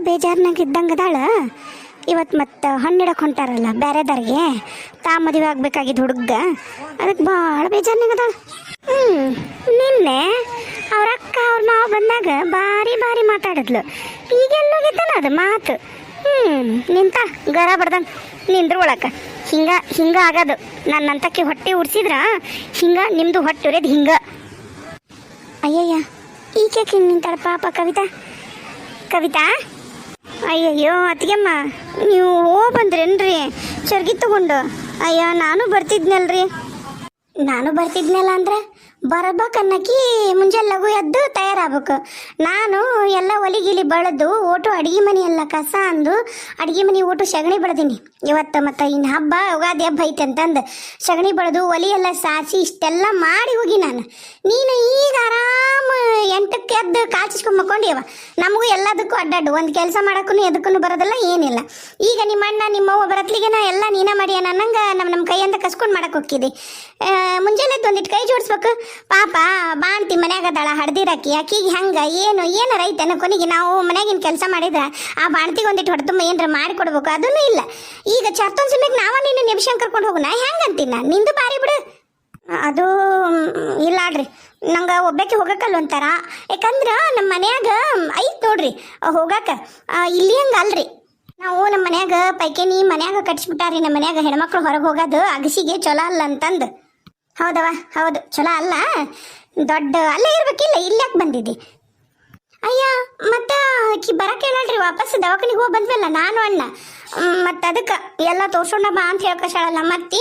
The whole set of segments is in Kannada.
ಬೇಜಾರ್ನಾಗ ಇದ್ದಂಗೆ ಅದಾಳ. ಇವತ್ತು ಮತ್ತು ಹಣ್ಣಿಡಕ್ಕೆ ಹೊಂಟಾರಲ್ಲ ಬೇರೆದವ್ರಿಗೆ, ಮದುವೆ ಆಗ್ಬೇಕಾಗಿದ್ದು ಹುಡುಗ, ಅದಕ್ಕೆ ಭಾಳ ಬೇಜಾರ್ನಾಗ ಅದಾಳ. ನಿನ್ನೆ ಅವ್ರ ಅಕ್ಕ ಅವ್ರ ಮಾವ ಬಂದಾಗ ಭಾರಿ ಭಾರಿ ಮಾತಾಡಿದ್ಲು. ಈಗೆಲ್ಲೋಗಿದ್ದಾನ ಅದು ಮಾತು. ನಿಂತ ಗರ ಬಡ್ದಂಗೆ ನಿಂದ್ರ ಒಳಕ್ಕೆ ಹಿಂಗ ಆಗೋದು. ನನ್ನಂತಕ್ಕೆ ಹೊಟ್ಟೆ ಉಡ್ಸಿದ್ರ ನಿಮ್ಮದು ಹೊಟ್ಟೆ ಉರಿಯೋದು ಹಿಂಗೆ. ಅಯ್ಯಯ್ಯ ಈಕೆ ಹಿಂಗೆ ನಿಂತಾಳ ಪಾಪ ಕವಿತಾ. ಅಯ್ಯಯ್ಯೋ ಅತ್ತಿಗೆಮ್ಮ, ನೀವು ಬಂದ್ರೇನ್ರಿ ಚರ್ಗಿ ತಗೊಂಡು? ಅಯ್ಯ ನಾನು ಬರ್ತಿದ್ನಲ್ರಿ. ನಾನು ಬರ್ತಿದ್ನಲ್ಲ ಅಂದ್ರೆ ಬರಬೇಕನ್ನಕಿ ಮುಂಜಾನೆ ಲಘು ಎದ್ದು ತಯಾರಾಗಬೇಕು. ನಾನು ಎಲ್ಲ ಒಲಿಗಿಲಿ ಬೆಳೆದು ಓಟು ಅಡುಗೆ ಮನೆ ಎಲ್ಲ ಕಸ ಅಂದು ಅಡುಗೆ ಮನೆ ಓಟು ಸಗಣಿ ಬೆಳೆದೀನಿ ಇವತ್ತು. ಮತ್ತು ಇನ್ನು ಹಬ್ಬ ಯುಗಾದಿ ಹಬ್ಬ ಐತೆ ಅಂತಂದು ಸಗಣಿ ಬೆಳೆದು ಒಲಿ ಎಲ್ಲ ಸಾಸಿ ಇಷ್ಟೆಲ್ಲ ಮಾಡಿ ಹೋಗಿ ನಾನು. ನೀನು ಈಗ ಆರಾಮ 8ಕ್ಕೆ ಎದ್ದು ಕಾಚಿಸ್ಕೊಂಡು ಮಕ್ಕೊಂಡಿಯವ. ನಮಗೂ ಎಲ್ಲದಕ್ಕೂ ಅಡ್ಡಾಡು, ಒಂದು ಕೆಲಸ ಮಾಡೋಕ್ಕೂ ಎದಕ್ಕೂ ಬರೋದಿಲ್ಲ, ಏನಿಲ್ಲ. ಈಗ ನಿಮ್ಮ ಅಣ್ಣ ನಿಮ್ಮವ್ವ ಬರತ್ಲಿಗೆ ನಾ ಎಲ್ಲ ನೀನ ಮಾಡಿಯ ನನ್ನಂಗೆ ನಮ್ಮ ಕೈಯಿಂದ ಕಸ್ಕೊಂಡು ಮಾಡಕ್ಕೆ ಹೋಗ್ತಿದ್ದೆ. ಮುಂಜಾನೆ ಒಂದಿಟ್ಟು ಕೈ ಜೋಡಿಸ್ಬೇಕು. ಪಾಪ ಬಾಣ್ತಿ ಮನ್ಯಾಗ ಅದಾಳ ಹಡ್ದಿರಾಕಿ, ಆಕಿಗೆ ಹೆಂಗೆ ಏನು ರೈತನ ಕೊನೆಗೆ ನಾವು ಮನ್ಯಾಗಿನ ಕೆಲಸ ಮಾಡಿದ್ರೆ ಆ ಬಾಣ್ತಿಗೆ ಒಂದಿಟ್ಟು ಹೊಡೆದು ಏನಾರ ಮಾಡಿಕೊಡ್ಬೇಕು, ಅದನ್ನು ಇಲ್ಲ. ಈಗ ಚರ್ತೊಂದು ಸಮಯಕ್ಕೆ ನಾವ ನೀನು ನಿಮಿಷ ಕರ್ಕೊಂಡು ಹೋಗೋಣ ಹೆಂಗಂತೀನಿ ನಾನು. ನಿಂದು ಬಾರಿ ಬಿಡು. ಅದು ಇಲ್ಲ ಆಡ್ರಿ, ನಂಗೆ ಒಬ್ಬಕ್ಕೆ ಹೋಗಕ್ಕಲ್ಲ ಒಂಥರ. ಯಾಕಂದ್ರೆ ನಮ್ಮ ಮನ್ಯಾಗ ಐತ್ ನೋಡ್ರಿ ಹೋಗಾಕ, ಇಲ್ಲಿ ಹಂಗೆ ಅಲ್ರಿ. ನಾವು ನಮ್ಮ ಮನ್ಯಾಗ ಪೈಕೇನಿ ಮನ್ಯಾಗ ಕಟ್ಸ್ಬಿಟ್ಟಾರಿ. ನಮ್ಮ ಮನ್ಯಾಗ ಹೆಣ್ಮಕ್ಳು ಹೊರಗೆ ಹೋಗೋದು ಅಗಸಿಗೆ ಚಲೋ ಅಲ್ಲ ಅಂತಂದು. ಹೌದವ, ಹೌದು ಚಲೋ ಅಲ್ಲ, ದೊಡ್ಡ ಅಲ್ಲೇ ಇರ್ಬೇಕಿಲ್ಲ, ಇಲ್ಲಾಕೆ ಬಂದಿದ್ದಿ? ಅಯ್ಯ ಮತ್ತೆ ಬರಕ್ಕೆ ಹೇಳಲ್ರಿ, ವಾಪಸ್ ದವಾಖಾನಿಗೆ ಹೋಗಿ ಬಂದ್ವಲ್ಲ ನಾನು ಅಣ್ಣ. ಮತ್ತು ಅದಕ್ಕೆ ಎಲ್ಲ ತೋರ್ಸೋಣ ಬಾ ಅಂತ ಹೇಳ್ಕಶಾಳಲ್ಲ ಮತ್ತಿ,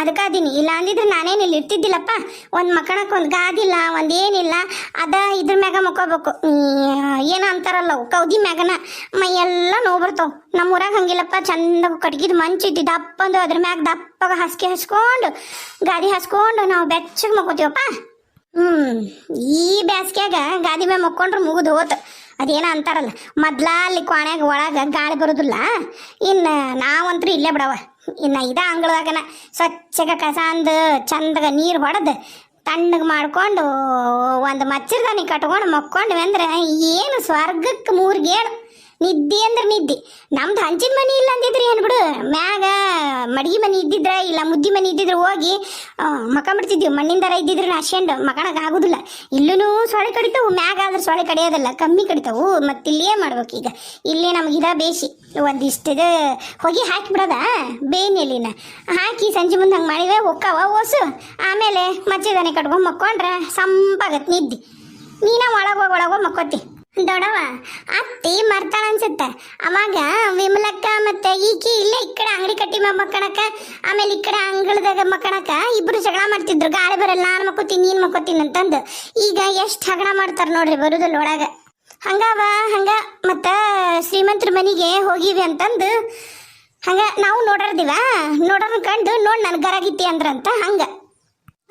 ಅದಕ್ಕೆ ಅದೀನಿ. ಇಲ್ಲ ಅಂದಿದ್ರೆ ನಾನೇನಿಲ್ಲ ಇರ್ತಿದ್ದಿಲ್ಲಪ್ಪ. ಒಂದು ಮಕ್ಕಳಕ್ಕೆ ಒಂದು ಗಾದಿಲ್ಲ, ಒಂದು ಏನಿಲ್ಲ, ಇದ್ರ ಮ್ಯಾಗ ಮಕ್ಕೋಬೇಕು. ಏನೋ ಅಂತಾರಲ್ಲ ಕೌದಿ ಮ್ಯಾಗನ ಮೈಯೆಲ್ಲ ನೋವು ಬರ್ತಾವೆ. ನಮ್ಮ ಊರಾಗ ಹಂಗಿಲ್ಲಪ್ಪ, ಚಂದಾಗ ಕಟ್ಗಿದ್ ಮಂಚಿದ್ದು ದಪ್ಪಂದು ಅದ್ರ ಮ್ಯಾಗ ದಪ್ಪಗ ಹಾಸಿಗೆ ಹಸ್ಕೊಂಡು ಗಾದಿ ಹಾಸ್ಕೊಂಡು ನಾವು ಬೆಚ್ಚಗೆ ಮಕ್ಕೋತೀವಪ್ಪ. ಈ ಬ್ಯಾಸ್ಗ್ಯಾಗ ಗಾದಿ ಮ್ಯಾಗ ಮಕ್ಕೊಂಡ್ರೆ ಮುಗಿದು ಹೋತು. ಅದೇನ ಅಂತಾರಲ್ಲ, ಮೊದ್ಲ ಅಲ್ಲಿ ಕೋಣ್ಯಾಗ ಒಳಗೆ ಗಾಳಿ ಬರೋದಿಲ್ಲ. ಇನ್ನು ನಾವಂತರೂ ಇಲ್ಲೇ ಬಿಡವ. ಇನ್ನು ಅಂಗಳದಾಗನ ಸ್ವಚ್ಛಗ ಕಸ ಅಂದು ಚಂದಾಗ ನೀರು ಹೊಡೆದು ತಣ್ಣಗೆ ಮಾಡ್ಕೊಂಡು ಒಂದು ಮಚ್ಚರ್ದಾನಿ ಕಟ್ಕೊಂಡು ಮಕ್ಕೊಂಡ್ವಿ ಅಂದ್ರೆ ಏನು ಸ್ವರ್ಗಕ್ಕೆ 3 ಗೇಣು. ನಿದ್ದೆ ಅಂದ್ರೆ ನಿದ್ದೆ. ನಮ್ದು ಹಂಚಿನ ಮನೆ ಇಲ್ಲ ಅಂದಿದ್ರಿ ಏನು ಬಿಡು, ಮ್ಯಾಗ ಮಡ್ಗಿ ಮನೆ ಇದ್ದಿದ್ರೆ ಇಲ್ಲ ಮುದ್ದಿ ಮನೆ ಇದ್ದಿದ್ರೆ ಹೋಗಿ ಮಕ್ಕೊಂಬಿಡ್ತಿದ್ವಿ. ಮಣ್ಣಿಂದರ ಇದ್ದಿದ್ರೆ ನಾಶ್ಯಂಡು ಮಕ್ಕಳಕ್ಕೆ ಆಗೋದಿಲ್ಲ. ಇಲ್ಲೂ ಸೊಳ್ಳೆ ಕಡಿತಾವು, ಮ್ಯಾಗ ಆದ್ರೆ ಸೊಳ್ಳೆ ಕಡಿಯೋದಲ್ಲ, ಕಮ್ಮಿ ಕಡಿತಾವು. ಮತ್ತು ಇಲ್ಲೇ ಮಾಡ್ಬೇಕು. ಈಗ ಇಲ್ಲಿ ನಮಗಿದ ಬೇಸಿ ಒಂದಿಷ್ಟಿದು ಹೊಗೆ ಹಾಕಿಬಿಡೋದ ಬೇನೆಲಿನ ಹಾಕಿ ಸಂಜೆ ಮುಂದೆ ಹಂಗೆ ಮಾಡಿದ್ರೆ ಹೊಕ್ಕವ ಓಸು. ಆಮೇಲೆ ಮಚ್ಚದಾನೆ ಕಟ್ಕೊಂಡು ಮಕ್ಕೊಂಡ್ರೆ ಸಂಪಾಗತ್ತೆ ನಿದ್ದೆ. ನೀನ ಒಳಗೋಗಿ ಮಕ್ಕೋತಿ. ದೊಡವ ಅತ್ತಿ ಮರ್ತಾಳ ಅನ್ಸುತ್ತೆ. ಅವಾಗ ವಿಮಲಕ್ಕ ಮತ್ತೆ ಈಕಿ ಇಲ್ಲೇ ಈ ಕಡೆ ಅಂಗಡಿ ಕಟ್ಟಿ ಮಕ್ಕಳಕ್ಕ, ಆಮೇಲೆ ಈ ಕಡೆ ಅಂಗಳದಾಗ ಮಕ್ಕಳಕ್ಕ ಇಬ್ರು ಜಗಳ ಮಾಡ್ತಿದ್ರು. ಗಾಳಿ ಬರಲ್ಲ, ನಾನು ಮಕ್ಕೋತೀನಿ ನೀನು ಮಕ್ಕೋತೀನಿ ಅಂತಂದು. ಈಗ ಎಷ್ಟು ಹಗಣ ಮಾಡ್ತಾರೆ ನೋಡ್ರಿ ಬರುದಲ್ಲ ಒಳಗ. ಹಂಗವ ಹಂಗ ಮತ್ತು ಶ್ರೀಮಂತರ ಮನೆಗೆ ಹೋಗಿವಿ ಅಂತಂದು ಹಂಗ ನಾವು ನೋಡರ್ದಿವ. ನೋಡೋರ್ ಕಂಡು ನೋಡಿ ನನ್ ಗರಾಗಿತ್ತಿ ಅಂದ್ರಂತ ಹಂಗ.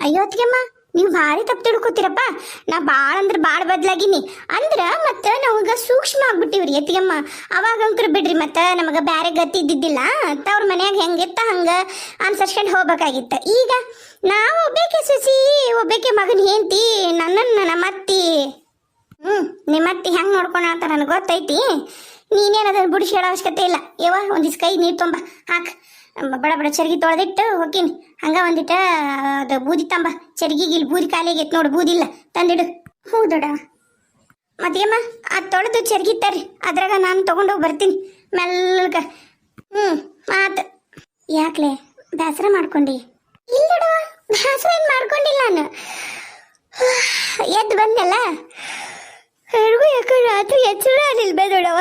ಅಯ್ಯೋ ಅತ್ತಿಗೆಮ್ಮ, ನೀವು ಭಾರಿ ತಪ್ಪು ತಿಳ್ಕೊತೀರಪ್ಪ. ನಾ ಭಾಳ ಅಂದ್ರೆ ಭಾಳ ಬದಲಾಗಿನಿ ಅಂದ್ರೆ ಮತ್ತೆ ನಮಗೆ ಸೂಕ್ಷ್ಮ ಆಗ್ಬಿಟ್ಟಿವ್ರಿ ಅತ್ತಿಗೆಮ್ಮ. ಅವಾಗ ಅಂಕರು ಬಿಡ್ರಿ, ಮತ್ತೆ ನಮಗೆ ಬೇರೆ ಗತಿ ಇದ್ದಿದ್ದಿಲ್ಲ. ಅವ್ರ ಮನ್ಯಾಗ ಹೆಂಗಿತ್ತ ಹಂಗೆ ಅನ್ಸರ್ಸ್ಕೊಂಡು ಹೋಗ್ಬೇಕಾಗಿತ್ತ. ಈಗ ನಾವು ಒಬ್ಬೇಕೆ ಸೊಸಿ, ಒಬ್ಬೇಕೆ ಮಗನ ಹೆಂಡತಿ, ನನ್ನನ್ನು ನಮ್ಮತ್ತಿ ನಿಮ್ಮತ್ತಿ ಹೆಂಗೆ ನೋಡ್ಕೊಂಡು ನನಗೆ ಗೊತ್ತೈತಿ. ನೀನೇನು ಅದನ್ನು ಬಿಡಿಸಿ ಹೇಳೋ ಅವಶ್ಯಕತೆ ಇಲ್ಲ. ಒಂದಿಷ್ಟು ಕೈ ನೀರು ತುಂಬ ಹಾಕ್, ಬಡ ಚರ್ಗಿ ತೊಳೆದಿಟ್ಟು ಹೋಗ್ತೀನಿ. ಹಂಗ ಒಂದಿಟ್ಟ ಅದು ಬೂದಿ ತಂಬ, ಚರ್ಗಿಗೆ ಇಲ್ಲಿ ಬೂದಿ ಖಾಲಿಗೆ ಐತೆ ನೋಡು, ಬೂದಿಲ್ಲ ತಂದಿಡು. ಹ್ಞೂ ದೊಡ್ಡ ಮತ್ತೇಮ್ಮ ಅದು ತೊಳೆದು ಚರ್ಗಿ ತರ್ರಿ, ಅದ್ರಾಗ ನಾನು ತೊಗೊಂಡೋಗಿ ಬರ್ತೀನಿ ಮೆಲ್ಲಗ. ಆತು. ಯಾಕ್ಲೆ ಬೇಸರ ಮಾಡ್ಕೊಂಡಿ? ಇಲ್ಲ ದೊಡ್ಡ, ಬೇಸರ ಏನು ಮಾಡ್ಕೊಂಡಿಲ್ಲ ನಾನು. ಎದ್ದು ಬಂದೆಲ್ಲ ಯಾರಿಗೂ ಯಾಕೆ ರಾತ್ರಿ ಎಚ್ಚರ ಆಗಲಿಲ್ಲ ಬೇ ದೊಡ್ಡವ.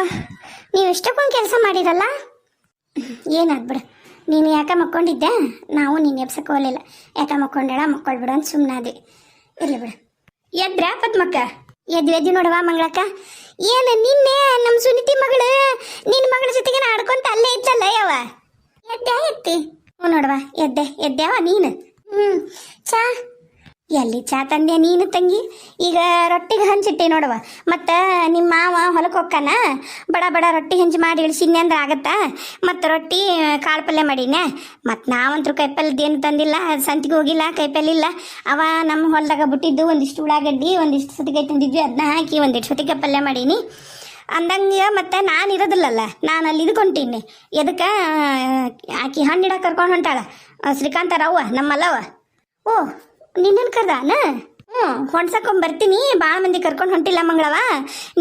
ನೀವು ಇಷ್ಟಕ್ಕೊಂದು ಕೆಲಸ ಮಾಡಿರಲ್ಲ, ಏನಾದ್ಬಿಡ. ನೀನು ಯಾಕೆ ಮಕ್ಕೊಂಡಿದ್ದೆ, ನಾವು ನೀನು ಎಬ್ಸಕ್ಕೆ ಹೋಗಲಿಲ್ಲ. ಯಾಕೆ ಮಕ್ಕೊಂಡೇಳ ಮಕ್ಕೊಳ್ಬಿಡ ಅಂತ ಸುಮ್ಮನಾದಿ. ಇರಲಿ ಬಿಡು. ಎದ್ರ ಪದ್ಮಕ್ಕ? ಎದ್ದಿ ನೋಡವಾ ಮಂಗಳಕ್ಕ. ಏನು ನಿನ್ನೆ ನಮ್ಮ ಸುನಿತಿ ಮಗಳು ನಿನ್ನ ಮಗಳ ಜೊತೆಗೆ ಆಡ್ಕೊಂತ ಅಲ್ಲೇ ಇದ್ದಲ್ಲ ಯಾವ ಎತ್ತಿ? ಹ್ಞೂ ನೋಡವಾ ಎದ್ದ್ಯಾವ ನೀನು. ಚಾ ಎಲ್ಲಿ ಚಾ ತಂದೆ ನೀನು ತಂಗಿ? ಈಗ ರೊಟ್ಟಿಗೆ ಹಂಚಿಟ್ಟೆ ನೋಡವ. ಮತ್ತು ನಿಮ್ಮ ಮಾವ ಹೊಲಕ್ಕೆ ಹೋಗ್ತಾನ, ಬಡ ರೊಟ್ಟಿ ಹಂಚಿ ಮಾಡಿ ಇಳಿಸಿದ್ನೆ ಅಂದ್ರೆ ಆಗತ್ತಾ? ಮತ್ತು ರೊಟ್ಟಿ ಕಾಳು ಪಲ್ಯ ಮಾಡೀನೆ. ಮತ್ತು ನಾವಂತರೂ ಕೈಪಲ್ಯದೇನು ತಂದಿಲ್ಲ, ಸಂತಿಗೆ ಹೋಗಿಲ್ಲ, ಕೈಪಲ್ಯ ಇಲ್ಲ. ಅವ ನಮ್ಮ ಹೊಲದಾಗ ಬಿಟ್ಟಿದ್ದು ಒಂದಿಷ್ಟು ಉಳ್ಳಾಗಡ್ಡಿ, ಒಂದಿಷ್ಟು ಸತಿಕಾಯಿ ತಂದಿದ್ವಿ, ಅದನ್ನ ಹಾಕಿ ಒಂದಿಷ್ಟು ಸತಿಕಾಯಿ ಪಲ್ಯ ಮಾಡೀನಿ. ಅಂದಂಗೆ ಮತ್ತೆ ನಾನು ಇರೋದಿಲ್ಲಲ್ಲ, ನಾನು ಅಲ್ಲಿ ಇದ್ಕೊಂತೀನಿ. ಎದಕ್ಕೆ ಆಕಿ ಹಣ್ಣಿಡ ಕರ್ಕೊಂಡು ಹೊಂಟಾಳ ಶ್ರೀಕಾಂತರವ್ವ ನಮ್ಮಲ್ಲವ. ಓ ನಿನ್ನನ್ನು ಕರ್ದಾನ? ಹೊಣ್ಸಕೊಂಡ್ ಬರ್ತೀನಿ. ಭಾಳ ಮಂದಿ ಕರ್ಕೊಂಡು ಹೊಂಟಿಲ್ಲ ಮಂಗಳವ.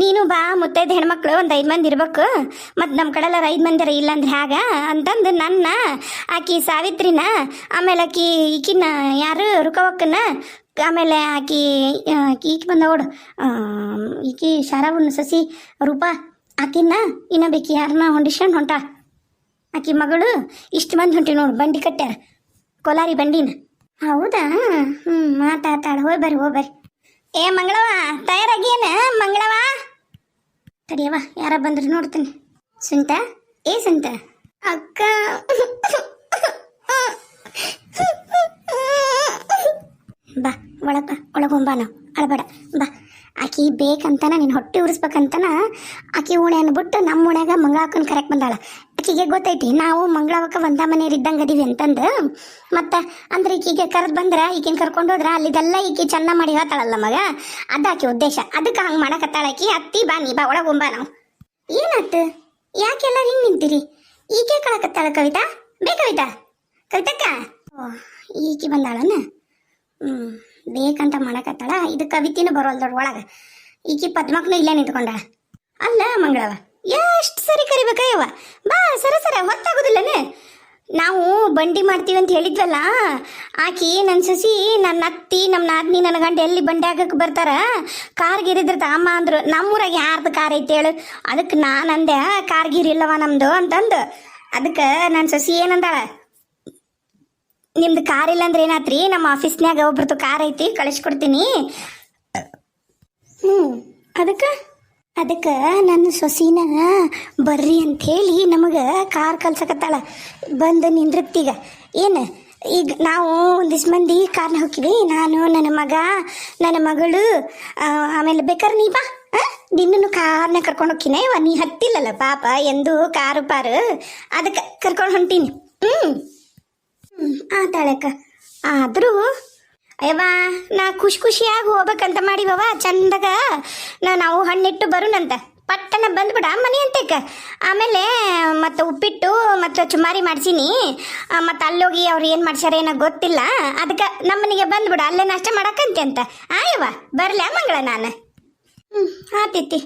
ನೀನು ಬಾ, ಮುತ್ತೈದು ಹೆಣ್ಮಕ್ಳು ಒಂದು 5 ಮಂದಿ ಇರ್ಬೇಕು. ಮತ್ತು ನಮ್ಮ ಕಡೆಲ್ಲ 5 ಮಂದಿರ ಇಲ್ಲಾಂದ್ರೆ ಹ್ಯಾಗ ಅಂತಂದು ನನ್ನ ಆಕಿ ಸಾವಿತ್ರಿನ, ಆಮೇಲೆ ಈಕಿನ ಯಾರು ರುಕವಕ್ಕನ, ಆಮೇಲೆ ಈಕಿ ಬಂದವಡು ಈಕಿ ಶಾರಾವಣ್ಣ ಸಸಿ ರೂಪಾ ಆಕಿನ ಇನ್ನ ಬೇಕಿ ಯಾರನ್ನ ಹೊಂಡಿಸ್ಕೊಂಡು ಹೊಂಟ. ಆಕಿ ಮಗಳು ಇಷ್ಟು ಮಂದಿ ಹೊಂಟಿ ನೋಡು, ಬಂಡಿ ಕಟ್ಟ್ಯಾರ ಕೋಲಾರಿ ಬಂಡಿನ. ಹೌದಾ? ಮಾತಾಡ್ತಾಳ. ಹೋಗಿ ಬರ್ರಿ. ಏ ಮಂಗಳವ ತಯಾರಾಗಿಯೇನ? ಮಂಗಳವ ತಡಿಯವ, ಯಾರ ಬಂದ್ರು ನೋಡ್ತೀನಿ. ಸುಂತ, ಏ ಸುಂತ ಅಕ್ಕ. ಬಾ ಒಳಗೊಂಬ, ನಾವು ಅಳಬೇಡ ಬಾ. ಆಕಿ ಬೇಕಂತನ ನೀನು ಹೊಟ್ಟೆ ಉರಿಸ್ಬೇಕಂತನ ಆಕಿ ಉಣೆ ಅನ್ಬಿಟ್ಟು ನಮ್ಮ ಉಣ್ಯಾಗ ಮಂಗಳಕ್ಕನ ಕರೆಕ್ಟ್ ಬಂದಾಳ. ಆಕಿಗೆ ಗೊತ್ತೈತಿ ನಾವು ಮಂಗಳವಕ್ಕ ಒಂದ ಮನೆಯವ್ರು ಇದ್ದಂಗೆ ಅದೀವಿ ಅಂತಂದು. ಮತ್ತು ಅಂದ್ರೆ ಈಕಿಗೆ ಕರೆದು ಬಂದ್ರೆ ಈಕಿನ ಕರ್ಕೊಂಡು ಹೋದ್ರೆ ಅಲ್ಲಿದೆಲ್ಲ ಈಕಿ ಚೆನ್ನ ಮಾಡಿ ಹೇಳ್ತಾಳಲ್ಲ ಮಗ, ಅದು ಆಕಿ ಉದ್ದೇಶ. ಅದಕ್ಕೆ ಹಂಗೆ ಮಾಡಕತ್ತಾಳ ಆಕಿ. ಅತ್ತಿ ಬಾ, ನೀ ಬಾ ಒಳಗೊಂಬ. ನಾವು ಏನಾಯ್ತು? ಯಾಕೆಲ್ಲ ಹಿಂಗೆ ನಿಂತೀರಿ? ಈಕೆ ಕಳಕತ್ತಾಳ ಕವಿತಾ? ಕವಿತಕ್ಕ ಓ ಈಕಿ ಬಂದಾಳನ? ಬೇಕಂತ ಮಾಡಕತ್ತಾಳ. ಇದು ಕವಿತಿನೂ ಬರೋಲ್ದೊಡ್ ಒಳಗೆ. ಈಕಿ ಪದ್ಮಕ್ಕೂ ಇಲ್ಲೇ ನಿಂತ್ಕೊಂಡಾಳ. ಅಲ್ಲ ಮಂಗಳವ, ಎಷ್ಟು ಸರಿ ಕರಿಬೇಕಯ್ಯವ? ಬಾ ಸರ ಹೊತ್ತಾಗೋದಿಲ್ಲನೇ. ನಾವು ಬಂಡಿ ಮಾಡ್ತೀವಿ ಅಂತ ಹೇಳಿದ್ವಲ್ಲ, ಆಕಿ ನನ್ನ ಸಸಿ, ನನ್ನ ಅತ್ತಿ, ನಮ್ಮ ನಾದ್ನಿ, ನನ್ನ ಗಂಡ ಎಲ್ಲಿ ಬಂಡಿ ಆಗಕ್ಕೆ ಬರ್ತಾರ, ಕಾರ್ಗಿರಿದ್ರ ಅಮ್ಮ ಅಂದ್ರು. ನಮ್ಮೂರಾಗ ಯಾರ್ದು ಕಾರ್ ಐತೆ ಹೇಳು? ಅದಕ್ಕೆ ನಾನು ಅಂದೆ ಕಾರ್ಗಿರಿ ಇಲ್ಲವ ನಮ್ದು ಅಂತಂದು. ಅದಕ್ಕೆ ನನ್ನ ಸಸಿ ಏನಂದಾಳ, ನಿಮ್ದು ಕಾರ್ ಇಲ್ಲ ಅಂದ್ರೆ ಏನಾತ್ರಿ, ನಮ್ಮ ಆಫೀಸ್ನ್ಯಾಗ ಒಬ್ರದ್ದು ಕಾರ್ ಐತಿ ಕಳಿಸ್ಕೊಡ್ತೀನಿ. ಅದಕ್ಕೆ ನನ್ನ ಸೊಸಿನ ಬರ್ರಿ ಅಂಥೇಳಿ ನಮಗೆ ಕಾರ್ ಕಲ್ಸಕತ್ತಾಳ. ಬಂದು ನಿಂದ್ರತ್ತೀಗ ಏನು ಈಗ ನಾವು ಒಂದಿಷ್ಟು ಮಂದಿ ಕಾರ್ನ ಹೋಗ್ತೀವಿ. ನಾನು, ನನ್ನ ಮಗ, ನನ್ನ ಮಗಳು, ಆಮೇಲೆ ಬೇಕಾದ್ರೆ ನೀ ಬಾ. ನಿನ್ನನ್ನು ಕಾರ್ನ ಕರ್ಕೊಂಡು ಹೋಗ್ತೀನಿ. ನೀ ಹತ್ತಿಲ್ಲಲ್ಲ ಪಾಪ ಎಂದು ಕಾರು ಪಾರು, ಅದಕ್ಕೆ ಕರ್ಕೊಂಡು ಹೊಂಟೀನಿ. ಆತಾಳಕ್ಕ. ಆದರೂ ಅಯ್ಯವ್ವ ನಾ ಖುಷಿಯಾಗಿ ಹೋಗ್ಬೇಕಂತ ಮಾಡಿವವ ಚಂದಾಗ. ನಾವು ಹಣ್ಣಿಟ್ಟು ಬರೋಣಂತ ಪಟ್ಟನ ಬಂದ್ಬಿಡ ಮನೆ ಅಂತೇಕ. ಆಮೇಲೆ ಮತ್ತು ಉಪ್ಪಿಟ್ಟು ಮತ್ತು ಚುಮಾರಿ ಮಾಡ್ಸೀನಿ. ಮತ್ತು ಅಲ್ಲೋಗಿ ಅವ್ರು ಏನು ಮಾಡ್ಸ್ಯಾರ ಏನೋ ಗೊತ್ತಿಲ್ಲ. ಅದಕ್ಕೆ ನಮ್ಮನಿಗೆ ಬಂದ್ಬಿಡ, ಅಲ್ಲೇ ನಾಷ್ಟ ಮಾಡಕ್ಕಂತೆ ಅಂತ. ಆಯವ್ವ ಬರ್ಲ ಮಂಗಳ ನಾನು? ಆತೈತಿ.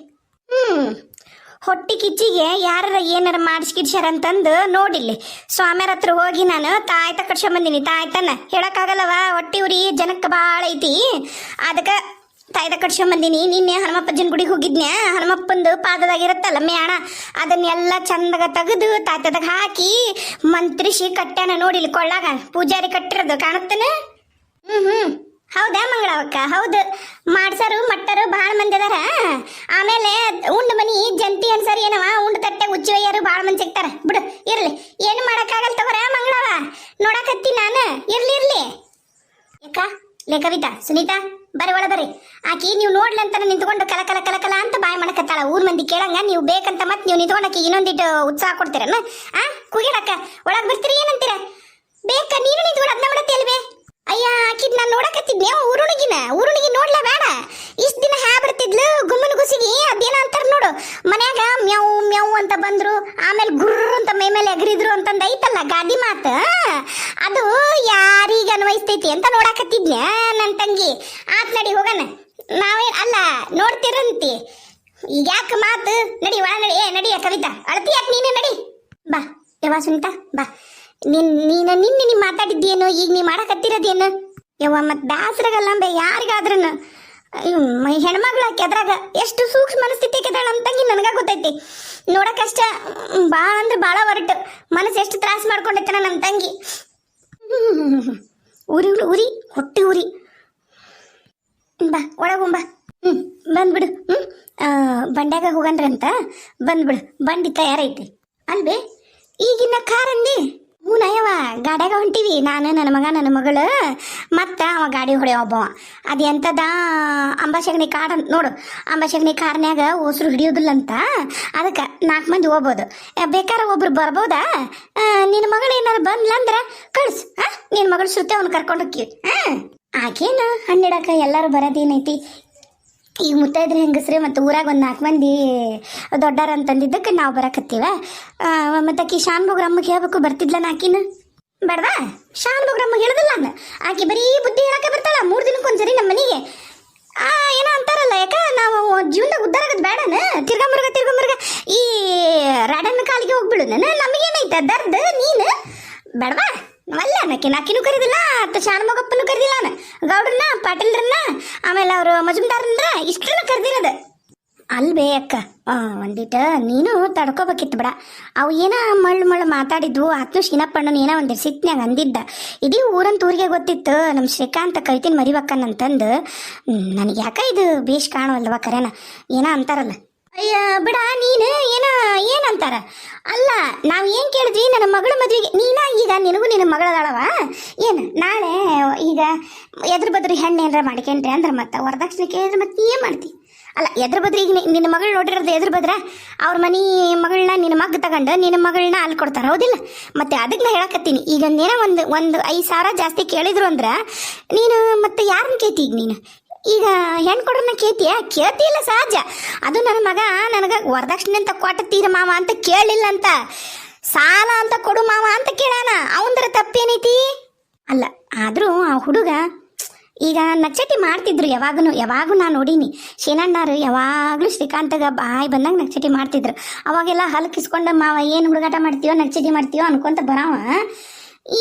ಹೊಟ್ಟಿ ಕಿಚ್ಚಿಗೆ ಯಾರ ಏನಾರ ಮಾಡಿಸ್ಕಿಡ್ಸ್ಯಾರ ಅಂತಂದು ನೋಡಿಲ್ಲಿ ಸ್ವಾಮ್ಯಾರ ಹತ್ರ ಹೋಗಿ ನಾನು ತಾಯ್ತ ಕಟ್ಸ್ಕೊಂಬಂದಿನಿ. ತಾಯ್ತನ ಹೇಳಕ್ಕಾಗಲ್ಲವ, ಹೊಟ್ಟಿ ಉರಿ ಜನಕ್ಕೆ ಭಾಳ ಐತಿ. ಅದಕ್ಕೆ ತಾಯ್ತ ಕಟ್ಸ್ಕೊಂಬಂದಿನಿ. ನಿನ್ನೆ ಹನುಮಪ್ಪಜ್ಜನ ಗುಡಿಗೆ ಹೋಗಿದ್ನ್ಯಾ. ಹನುಮಪ್ಪಂದು ಪಾದದಾಗಿರತ್ತಲ್ಲ ಮೇಣ, ಅದನ್ನೆಲ್ಲ ಚಂದಾಗ ತೆಗೆದು ತಾಯ್ತದಾಗ ಹಾಕಿ ಮಂತ್ರಿಸಿ ಕಟ್ಟ್ಯಾನ. ನೋಡಿಲ್ಲಿ ಕೊಳ್ಳಾಗ ಪೂಜಾರಿ ಕಟ್ಟಿರೋದು ಕಾಣುತ್ತೇನೆ. ಹೌದಾ ಮಂಗಳವಕ್ಕ? ಹೌದು, ಮಾಡ್ಸಾರು ಮಟ್ಟರು ಭಾಳ ಮಂದಿ ಅದಾರ. ಆಮೇಲೆ ಉಂಡು ಮನಿ ಜಂತಿ ಅನ್ಸರಿ ಏನವ, ಉಂಡು ತಟ್ಟೆ ಉಚ್ಚಿವಯ್ಯರು ಭಾಳ ಮಂದಿ ಸಿಗ್ತಾರ. ಬಿಡು ಇರ್ಲಿ, ಏನು ಮಾಡೋಕ್ಕಾಗಲ್ಲ ತಗೋರ ಮಂಗಳವ. ನೋಡಕತ್ತಿ ನಾನು. ಇರ್ಲಿ ಯಾಕ ಲೇ ಕವಿತಾ, ಸುನೀತಾ ಬರ್ರಿ ಒಳ ಬರ್ರಿ. ಆಕಿ ನೀವು ನೋಡ್ಲಂತ ನಿಂತ್ಕೊಂಡು ಕಲ ಅಂತ ಬಾಯ್ ಮಾಡಕತ್ತಾಳ. ಊರ್ ಮಂದಿ ಕೇಳಂಗ ನೀವು ಬೇಕಂತ ಮತ್ತೆ ನೀವು ನಿಂತ್ಕೊಂಡಾಕಿ ಇನ್ನೊಂದಿಟ್ಟು ಉತ್ಸಾಹ ಕೊಡ್ತೀರನ್ನ? ಕುಗಿಡಕ್ಕ ಒಳಗೆ ಬರ್ತೀರಿ ಏನಂತೀರ? ಬೇಕ ನೀನು ನಿಂತ್ಕೊಂಡು ಅದನ್ನ ಮಾಡತ್ತೆ ಅಲ್ವೇ? ಅಯ್ಯ ಆಕಿದ್ ನಾನು ನೋಡಕತ್ತಿದ್ನೆ. ಊರುಣಿಗಿ ನೋಡ್ಲಾ ಬೇಡ? ಇಷ್ಟ ದಿನ ಹ್ಯಾ ಬರ್ತಿದ್ಲು ಗುಮ್ಮನ ಗುಸಿಗಿ. ಅದೇನ ಅಂತಾರ ನೋಡು, ಮನ್ಯಾಗ ಮ್ಯಾವ್ ಮ್ಯಾವ್ ಅಂತ ಬಂದ್ರು, ಆಮೇಲೆ ಗುರ್ರ ಅಂತ ಮೈ ಮೇಲೆ ಎಗರಿದ್ರು ಅಂತಂದ ಐತಲ್ಲ ಗಾದಿ ಮಾತು. ಅದು ಯಾರಿಗೆ ಅನ್ವಯಿಸ್ತೈತಿ ಅಂತ ನೋಡಕತ್ತಿದ್ನೆ ನನ್ನ ತಂಗಿ. ಆತ್ ನಡಿ ಹೋಗಣ. ನಾವೇನ್ ಅಲ್ಲ ನೋಡ್ತಿರಂತಿ. ಈಗ ಯಾಕೆ ಮಾತು? ನಡಿ ಒಳ ನಡಿ. ನಡಿಯ ಕವಿತಾ, ಅಳತಿ ಯಾಕೆ ನೀನೇ? ನಡಿ ಬಾ ಯವ್ವ ಸುನಿತಾ ಬಾ. ನಿನ್ನೆ ನೀ ಮಾತಾಡಿದ್ದೇನು, ಈಗ ನೀ ಮಾಡಕತ್ತಿರೋದೇನು? ಯವ್ವ ಮತ್ತೆ ಬ್ಯಾಸ್ರಾಗಲ್ಲ ಯಾರಿಗಾದ್ರೂ. ಹೆಣ್ಮಗ್ಳು ಆಕೆ ಅದ್ರಾಗ ಎಷ್ಟು ಸೂಕ್ಷ್ಮ ಮನಸ್ಥಿತಿ ಕೆದಾಳ ಅಂತಂಗಿ ನನಗ ಗೊತ್ತೈತಿ. ನೋಡಕ್ಕಷ್ಟ ಭಾಳ ಅಂದ್ರೆ ಭಾಳ ಹೊರಟು ಮನಸ್ಸು ಎಷ್ಟು ತ್ರಾಸ ಮಾಡ್ಕೊಂಡೈತನ ನಮ್ಮ ತಂಗಿ. ಉರಿ ಹೊಟ್ಟೆ ಉರಿ. ಬಾ ಒಳಗೊಂಬ. ಬಂದ್ಬಿಡು. ಬಂಡ್ಯಾಗ ಹೋಗನ್ರಂತ ಬಂದ್ಬಿಡು. ಬಂಡಿ ತಯಾರೈತಿ ಅಲ್ವೇ? ಈಗಿನ ಕಾರಂದಿ ಹ್ಞೂ ನಯವ ಗಾಡ್ಯಾಗ ಹೊಂಟಿವಿ. ನಾನು, ನನ್ನ ಮಗ, ನನ್ನ ಮಗಳು, ಮತ್ತು ಅವ ಗಾಡಿ ಹೊಡೆಯೋ ಒಬ್ಬವ. ಅದು ಎಂಥದ ಅಂಬಾಶಗಣಿ ಕಾರ್ ಅಂತ ನೋಡು. ಅಂಬಾಶಗಣಿ ಕಾರ್ನ್ಯಾಗ ಉಸಿರು ಹಿಡಿಯೋದಿಲ್ಲಂತ. ಅದಕ್ಕೆ 4 ಮಂದಿ ಹೋಗ್ಬೋದು. ಬೇಕಾದ್ರೆ ಒಬ್ರು ಬರ್ಬೋದಾ? ನಿನ್ನ ಮಗಳು ಏನಾರು ಬಂದ್ಲಂದ್ರೆ ಕಳ್ಸು. ನಿನ್ನ ಮಗಳು ಸುತ್ತೆ ಅವ್ನು ಕರ್ಕೊಂಡು ಹೋಕ್ಕಿ. ಆಕೇನು ಹಣ್ಣಿಡಕ ಎಲ್ಲರೂ ಬರೋದೇನೈತಿ. ಈಗ ಮುತ್ತೈದ್ರ ಹೆಂಗಸ್ರಿ ಮತ್ತು ಊರಾಗ ಒಂದು 4 ಮಂದಿ ದೊಡ್ಡಾರ ಅಂತಂದಿದ್ದಕ್ಕೆ ನಾವು ಬರಕತ್ತೀವ. ಮತ್ತು ಆಕಿ ಶಾನ್ ಬೋಗ್ರಮ್ಮಗೆ ಹೇಳ್ಬೇಕು ಬರ್ತಿದ್ಲ ಆಕಿನ ಬೇಡವಾ? ಶಾನ್ ಬೋಗ್ರಮ್ಮಗೆ ಹೇಳ್ದಿಲ್ಲ ನಾನು. ಆಕಿ ಬರೀ ಬುದ್ಧಿ ಹೇಳಕ್ಕೆ ಬರ್ತಾಳ 3 ದಿನಕ್ಕೊಂದ್ಸರಿ ನಮ್ಮ ಮನೆಗೆ. ಏನೋ ಅಂತಾರಲ್ಲ, ಯಾಕ ನಾವು ಜೀವನದಾಗ ಉದ್ದಾರ ಆಗೋದು ಬೇಡನ? ತಿರ್ಗಾ ಈ ರಾಡನ್ನ ಕಾಲಿಗೆ ಹೋಗ್ಬಿಡು. ನಮಗೇನೈತೆ ದರ್ದ? ನೀನು ಬೇಡವಾ? ಅಲ್ಲ ನಾಕಿನೂ ಕರೀದಿಲ್ಲ, ಶಾನಮೋಗಪ್ಪನೂ ಕರೀದಿಲ್ಲ, ನಾನು ಗೌಡ್ರನ್ನ ಪಾಟೀಲ್ರನ್ನ ಆಮೇಲೆ ಅವರು ಮಜುಮ್ದಾರನ್ನ ಇಷ್ಟನ್ನ ಕರ್ದಿರೋದು ಅಲ್ವೇ ಅಕ್ಕ. ಒಂದಿಟ್ಟು ನೀನು ತಡ್ಕೋಬೇಕಿತ್ತು ಬಿಡ. ಅವು ಏನ ಮಳ್ಳು ಮಾತಾಡಿದ್ವು. ಆತ್ನು ಶೀನಪ್ಪಣ್ಣನ ಏನೋ ಒಂದಿಟ್ಟು ಸಿಟ್ನ್ಯಾಗ ಅಂದಿದ್ದ. ಇಡೀ ಊರಂತ ಊರಿಗೆ ಗೊತ್ತಿತ್ತು ನಮ್ಮ ಶ್ರೀಕಾಂತ ಕವಿತಿನ ಮರಿಬೇಕನ್ನಂತಂದು. ನನಗೆ ಯಾಕ ಇದು ಬೇಷ್ ಕಾಣುವಲ್ವ ಕರೆನ? ಏನೋ ಅಂತಾರಲ್ಲ. ಅಯ್ಯ ಬಿಡ ನೀನು ಏನಂತಾರ? ಅಲ್ಲ ನಾವು ಏನು ಕೇಳಿದ್ವಿ, ನನ್ನ ಮಗಳ ಮದುವೆಗೆ ಈಗ ನಿನಗೂ ನಿನ್ನ ಮಗಳದಾಳವ ಏನು ನಾಳೆ ಈಗ ಎದ್ರ ಬದ್ರಿ ಹೆಣ್ಣು ಏನಾರ ಮಾಡ್ಕೊಂಡ್ರೆ ಅಂದ್ರೆ ಮತ್ತೆ ವರದಕ್ಷಿಣೆ ಕೇಳಿದ್ರೆ ಮತ್ತೆ ಏನು ಮಾಡ್ತಿ? ಅಲ್ಲ ಎದ್ರ ಬದ್ರಿ ಈಗ ನಿನ್ನ ಮಗಳು ನೋಡಿರೋದು ಎದ್ರ ಬದ್ರ ಅವ್ರ ಮನೆ ಮಗಳನ್ನ ನಿನ್ನ ಮಗ್ ತಗೊಂಡು ನಿನ್ನ ಮಗಳನ್ನ ಅಲ್ಲಿ ಕೊಡ್ತಾರ, ಹೌದಿಲ್ಲ? ಮತ್ತೆ ಅದಕ್ಕೆ ನಾ ಹೇಳಕತ್ತೀನಿ. ಈಗ ಏನೋ ಒಂದು 5,000 ಜಾಸ್ತಿ ಕೇಳಿದ್ರು ಅಂದ್ರೆ ನೀನು ಮತ್ತೆ ಯಾರನ್ನ ಕೇಳ್ತಿ? ಈಗ ನೀನು ಈಗ ಹೆಣ್ಣು ಕೊಡ್ರನ್ನ ಕೇಳ್ತಿಲ್ಲ ಸಹಜ. ಅದು ನನ್ನ ಮಗ ನನಗೆ ವರದಕ್ಷಿಣೆ ಅಂತ ಕೊಟ್ಟತೀರ ಮಾವ ಅಂತ ಕೇಳಲಿಲ್ಲ ಅಂತ, ಸಾಲ ಅಂತ ಕೊಡು ಮಾವ ಅಂತ ಕೇಳಾನ. ಅವಂದ್ರ ತಪ್ಪೇನೈತಿ? ಅಲ್ಲ ಆದರೂ ಆ ಹುಡುಗ ಈಗ ನಚ್ಚಟಿ ಮಾಡ್ತಿದ್ರು. ಯಾವಾಗೂ ನಾನು ನೋಡೀನಿ. ಶೇನಣ್ಣಾರು ಯಾವಾಗಲೂ ಶ್ರೀಕಾಂತಗ ಬಾಯಿ ಬಂದಾಗ ನಚ್ಚಟಿ ಮಾಡ್ತಿದ್ರು. ಅವಾಗೆಲ್ಲ ಹಲಕಿಸ್ಕೊಂಡು ಮಾವ ಏನು ಹುಡುಗಾಟ ಮಾಡ್ತೀವೋ ನಚ್ಚಟಿ ಮಾಡ್ತೀವೋ ಅನ್ಕೊಂತ ಬರವ.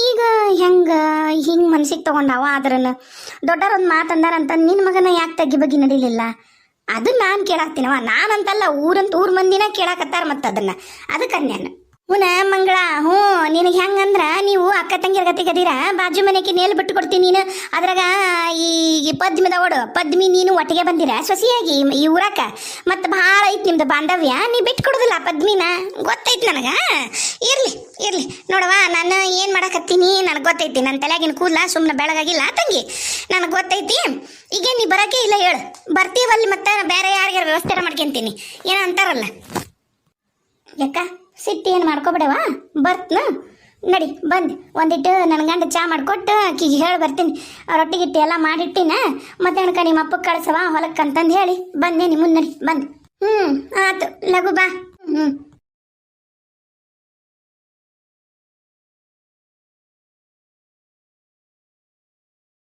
ಈಗ ಹಿಂಗೆ ಮನ್ಸಿಗೆ ತೊಗೊಂಡವ. ಆದ್ರನ ದೊಡ್ಡವ್ರೊಂದು ಮಾತಂದಾರಂತ ನಿನ್ನ ಮಗನ ಯಾಕೆ ತಗ್ಗಿ ಬಗ್ಗೆ ನಡೀಲಿಲ್ಲ? ಅದು ನಾನು ಕೇಳಾಕ್ತೀನವ. ನಾನಂತಲ್ಲ, ಊರ ಮಂದಿನ ಕೇಳಾಕತ್ತಾರ. ಮತ್ತು ಅದಕ್ಕೆ ನಾನು ಮಂಗಳ ನಿನಗೆ ಹೆಂಗಂದ್ರ ನೀವು ಅಕ್ಕ ತಂಗಿರ ಗತಿಗದೀರ. ಬಾಜು ಮನೆಗೆ ನೇಲ್ ಬಿಟ್ಟು ಕೊಡ್ತೀನಿ ನೀನು. ಅದ್ರಾಗ ಈ ಪದ್ಮಿದ ಓಡು ಪದ್ಮಿ ನೀನು ಒಟ್ಟಿಗೆ ಬಂದಿರ ಸೊಸಿಯಾಗಿ ಈ ಊರಾಕ. ಮತ್ತು ಭಾಳ ಐತಿ ನಿಮ್ದು ಬಾಂಧವ್ಯ. ನೀ ಬಿಟ್ಟು ಕೊಡೋದಿಲ್ಲ ಪದ್ಮಿನ, ಗೊತ್ತೈತಿ ನನಗೆ. ಇರ್ಲಿ ನೋಡವ, ನಾನು ಏನು ಮಾಡಕತ್ತೀನಿ ನನಗೆ ಗೊತ್ತೈತಿ. ನನ್ನ ತಲೆಯಾಗಿನ ಕೂದಲ ಸುಮ್ಮನೆ ಬೆಳಗಾಗಿಲ್ಲ ತಂಗಿ, ನನಗೆ ಗೊತ್ತೈತಿ. ಈಗ ನೀ ಬರೋಕೆ ಇಲ್ಲ ಹೇಳು, ಬರ್ತೀವಲ್ಲಿ ಮತ್ತೆ ಬೇರೆ ಯಾರಿಗಾರ ವ್ಯವಸ್ಥೆ ಮಾಡ್ಕೊಂತೀನಿ. ಏನೋ ಅಂತಾರಲ್ಲ. ಯಾಕ ಸಿಟ್ಟಿ ಏನು ಮಾಡ್ಕೊಬಿಡವ? ಬರ್ತನ ನಡಿ. ಬಂದು ಒಂದಿಟ್ಟು ನನ್ನ ಗಂಡ ಚಾ ಮಾಡಿಕೊಟ್ಟು ಆಕಿಗೆ ಹೇಳಿ ಬರ್ತೀನಿ. ರೊಟ್ಟಿ ಗಿಟ್ಟಿ ಎಲ್ಲ ಮಾಡಿಟ್ಟಿನ. ಮತ್ತೆ ಅನ್ಕ ನಿಮ್ಮ ಅಪ್ಪಗೆ ಕಳ್ಸವ ಹೊಲಕ್ಕಂತಂದು ಹೇಳಿ ಬಂದೆ. ಮುನ್ನಡಿ ಬಂದು ಆತು ಲಘು ಬಾ.